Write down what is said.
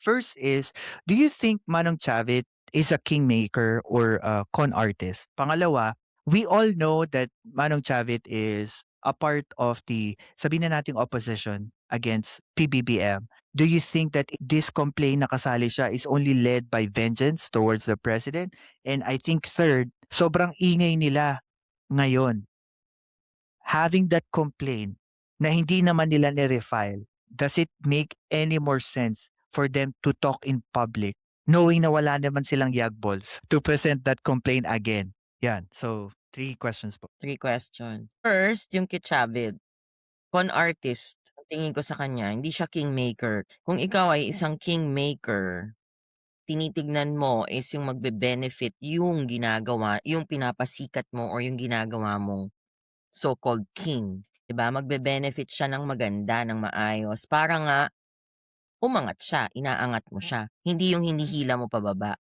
First is, do you think Manong Chavit is a kingmaker or a con artist? Pangalawa, we all know that Manong Chavit is a part of the, sabihin na nating opposition against PBBM. Do you think that this complaint na kasali siya is only led by vengeance towards the president? And I think third, sobrang ingay nila ngayon having that complaint na hindi naman nila ni-refile, does it make any more sense for them to talk in public knowing na wala naman silang yagballs to present that complaint again? Yan. So, 3 questions po. 3 questions. First, yung kay Chavez, con artist. Ang tingin ko sa kanya, hindi siya kingmaker. Kung ikaw ay isang kingmaker, tinitignan mo is yung magbe-benefit yung ginagawa, yung pinapasikat mo or yung ginagawa mong so-called king. 'Di ba? Magbe-benefit siya ng maganda, ng maayos para nga umangat siya, inaangat mo siya. Hindi yung hinihila mo pababa.